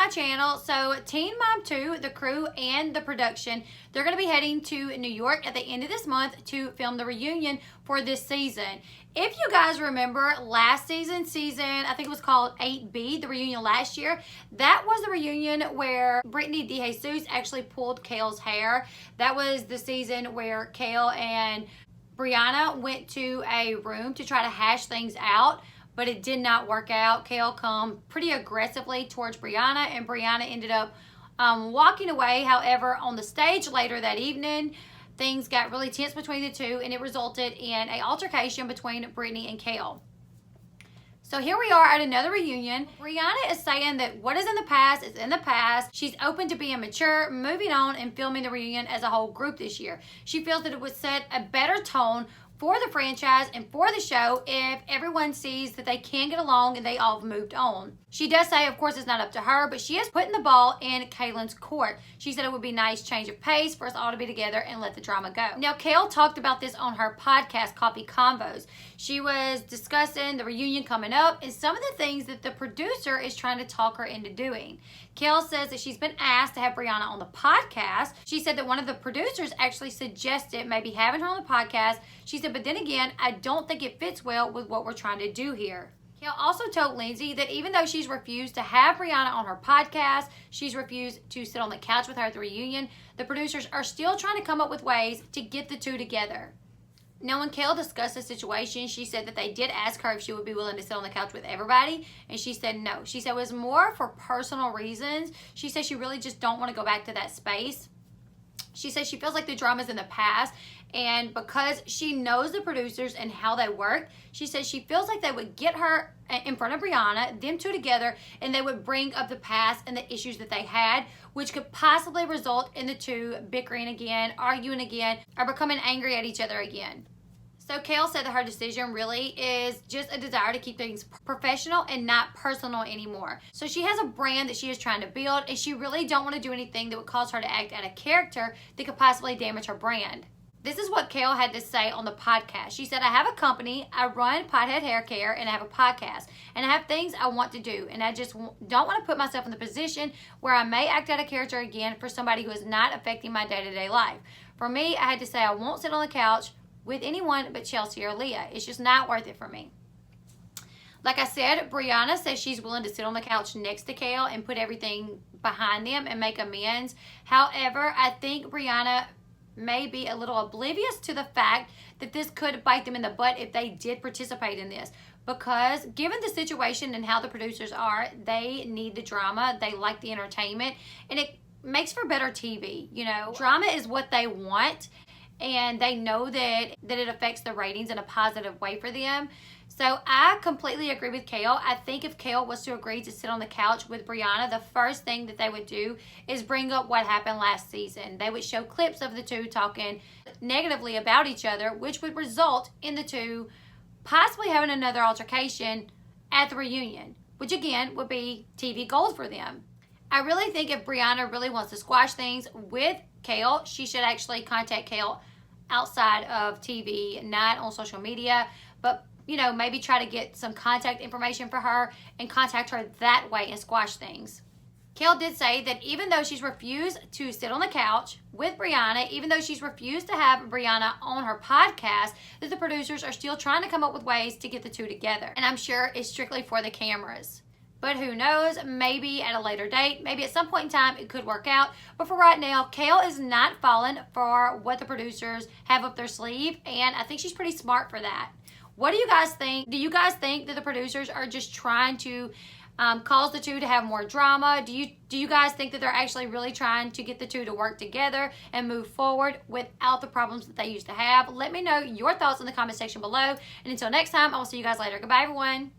my channel. So Teen Mom 2, the crew and the production, they're going to be heading to New York at the end of this month to film the reunion for this season. If you guys remember last season, I think it was called 8B, the reunion last year, that was the reunion where Briana DeJesus actually pulled Kail's hair. That was the season where Kail and Briana went to a room to try to hash things out, but it did not work out. Kail come pretty aggressively towards Briana, and Briana ended up walking away. However, on the stage later that evening, things got really tense between the two, and it resulted in an altercation between Brittany and Kail. So here we are at another reunion. Briana is saying that what is in the past is in the past. She's open to being mature, moving on, and filming the reunion as a whole group this year. She feels that it would set a better tone for the franchise and for the show if everyone sees that they can get along and they all have moved on. She does say, of course, it's not up to her, but she is putting the ball in Kailyn's court. She said it would be a nice change of pace for us all to be together and let the drama go. Now, Kail talked about this on her podcast, Convos. She was discussing the reunion coming up and some of the things that the producer is trying to talk her into doing. Kail says that she's been asked to have Briana on the podcast. She said that one of the producers actually suggested maybe having her on the podcast. She said, but then again, I don't think it fits well with what we're trying to do here. Kail also told Lindsay that even though she's refused to have Briana on her podcast, she's refused to sit on the couch with her at the reunion, the producers are still trying to come up with ways to get the two together. Now, when Kail discussed the situation, she said that they did ask her if she would be willing to sit on the couch with everybody, and she said no. She said it was more for personal reasons. She said she really just don't want to go back to that space. She says she feels like the drama's in the past, and because she knows the producers and how they work, she says she feels like they would get her in front of Briana, them two together, and they would bring up the past and the issues that they had, which could possibly result in the two bickering again, arguing again, or becoming angry at each other again. So Kail said that her decision really is just a desire to keep things professional and not personal anymore. So she has a brand that she is trying to build, and she really don't want to do anything that would cause her to act out of character that could possibly damage her brand. This is what Kail had to say on the podcast. She said, I have a company, I run Pothead Hair Care, and I have a podcast. And I have things I want to do. And I just don't want to put myself in the position where I may act out of character again for somebody who is not affecting my day-to-day life. For me, I had to say I won't sit on the couch with anyone but Chelsea or Leah. It's just not worth it for me. Like I said, Briana says she's willing to sit on the couch next to Kail and put everything behind them and make amends. However, I think Briana may be a little oblivious to the fact that this could bite them in the butt if they did participate in this. Because given the situation and how the producers are, they need the drama, they like the entertainment, and it makes for better TV. You know, drama is what they want, and they know that it affects the ratings in a positive way for them. So I completely agree with Kail. I think if Kail was to agree to sit on the couch with Briana, the first thing that they would do is bring up what happened last season. They would show clips of the two talking negatively about each other, which would result in the two possibly having another altercation at the reunion, which again would be TV gold for them. I really think if Briana really wants to squash things with Kail, she should actually contact Kail outside of TV, not on social media, but you know, maybe try to get some contact information for her and contact her that way and squash things. Kail did say that even though she's refused to sit on the couch with Briana, even though she's refused to have Briana on her podcast, that the producers are still trying to come up with ways to get the two together. And I'm sure it's strictly for the cameras. But who knows, maybe at a later date, maybe at some point in time it could work out. But for right now, Kail is not falling for what the producers have up their sleeve, and I think she's pretty smart for that. What do you guys think? Do you guys think that the producers are just trying to cause the two to have more drama? Do you guys think that they're actually really trying to get the two to work together and move forward without the problems that they used to have? Let me know your thoughts in the comment section below. And until next time, I will see you guys later. Goodbye, everyone.